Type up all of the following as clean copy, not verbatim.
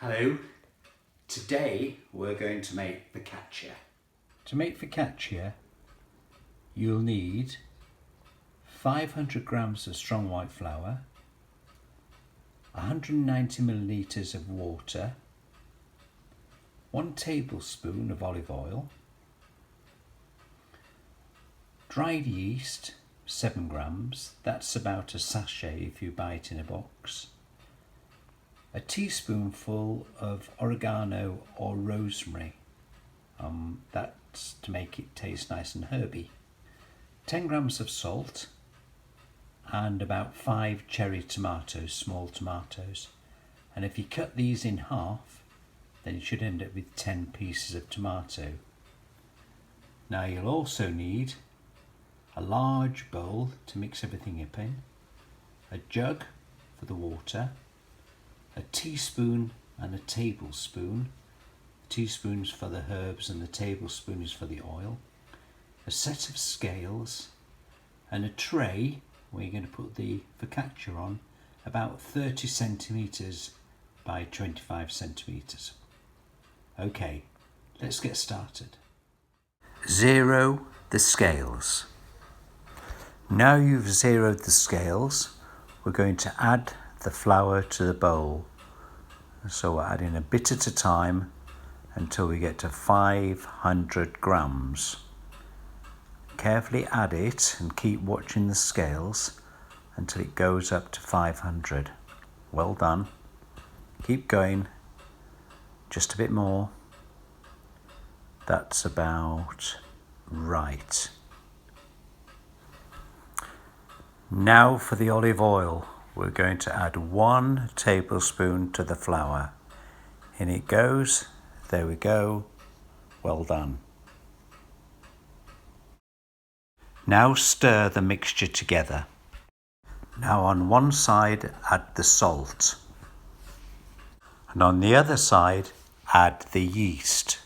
Hello, today we're going to make focaccia. To make focaccia, you'll need 500 grams of strong white flour, 190 millilitres of water, 1 tablespoon of olive oil, dried yeast 7 grams, that's about a sachet if you buy it in a box, a teaspoonful of oregano or rosemary, that's to make it taste nice and herby, 10 grams of salt, and about 5 cherry tomatoes, small tomatoes. And if you cut these in half, then you should end up with 10 pieces of tomato. Now you'll also need a large bowl to mix everything up in, a jug for the water, a teaspoon and a tablespoon. The teaspoon's for the herbs and the tablespoon is for the oil, a set of scales, and a tray where you're going to put the focaccia on, about 30 centimetres by 25 centimetres. Okay, let's get started. Zero the scales. Now you've zeroed the scales, we're going to add the flour to the bowl. So we're adding a bit at a time until we get to 500 grams. Carefully add it and keep watching the scales until it goes up to 500. Well done. Keep going. Just a bit more. That's about right. Now for the olive oil. We're going to add 1 tablespoon to the flour. In it goes. There we go. Well done. Now stir the mixture together. Now on one side add the salt, and on the other side add the yeast.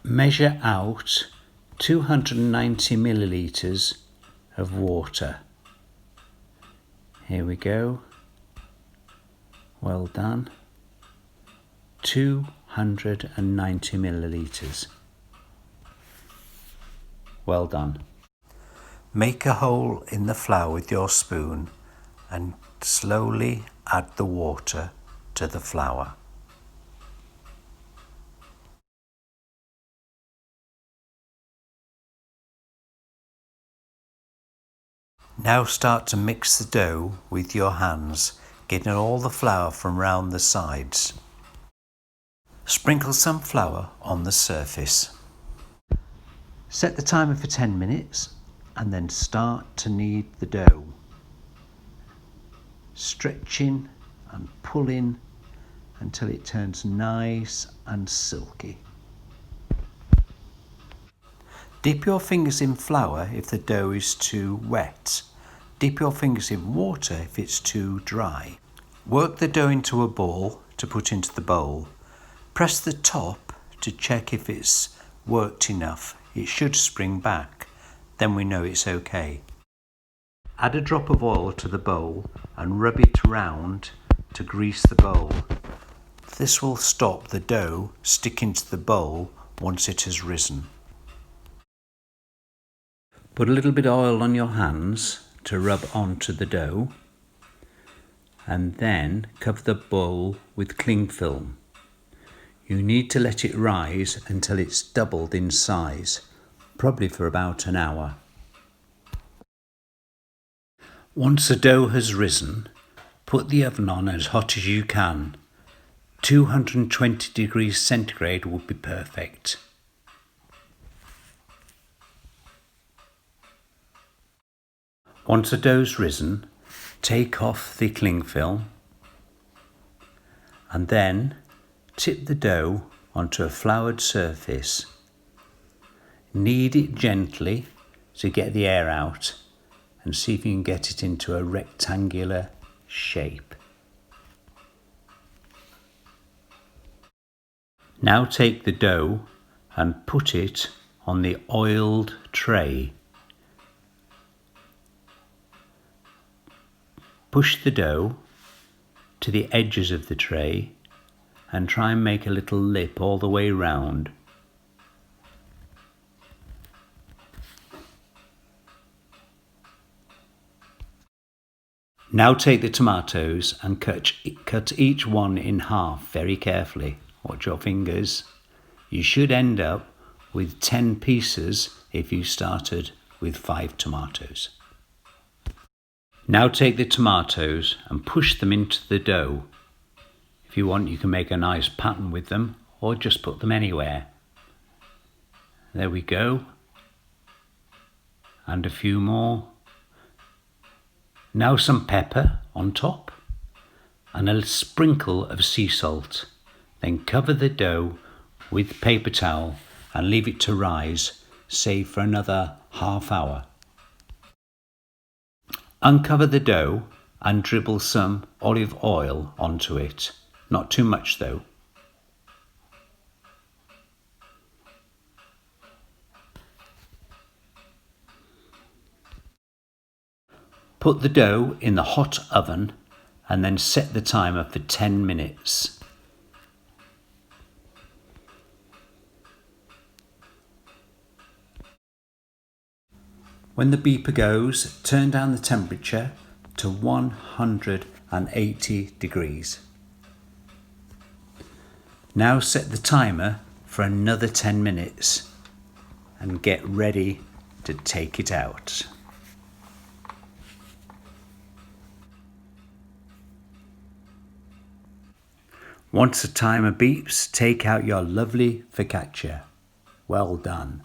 Measure out 290 millilitres of water. Here we go. Well done. 290 millilitres. Well done. Make a hole in the flour with your spoon and slowly add the water to the flour. Now start to mix the dough with your hands, getting all the flour from round the sides. Sprinkle some flour on the surface. Set the timer for 10 minutes and then start to knead the dough. Stretching and pulling until it turns nice and silky. Dip your fingers in flour if the dough is too wet. Dip your fingers in water if it's too dry. Work the dough into a ball to put into the bowl. Press the top to check if it's worked enough. It should spring back. Then we know it's okay. Add a drop of oil to the bowl and rub it round to grease the bowl. This will stop the dough sticking to the bowl once it has risen. Put a little bit of oil on your hands to rub onto the dough, and then cover the bowl with cling film. You need to let it rise until it's doubled in size, probably for about an hour. Once the dough has risen, put the oven on as hot as you can. 220 degrees centigrade would be perfect. Once the dough's risen, take off the cling film and then tip the dough onto a floured surface. Knead it gently to get the air out and see if you can get it into a rectangular shape. Now take the dough and put it on the oiled tray. Push the dough to the edges of the tray and try and make a little lip all the way round. Now take the tomatoes and cut each one in half very carefully. Watch your fingers. You should end up with 10 pieces if you started with 5 tomatoes. Now take the tomatoes and push them into the dough. If you want, you can make a nice pattern with them or just put them anywhere. There we go. And a few more. Now some pepper on top and a sprinkle of sea salt. Then cover the dough with paper towel and leave it to rise, say for another half hour. Uncover the dough and dribble some olive oil onto it. Not too much though. Put the dough in the hot oven and then set the timer for 10 minutes. When the beeper goes, turn down the temperature to 180 degrees. Now set the timer for another 10 minutes and get ready to take it out. Once the timer beeps, take out your lovely focaccia. Well done.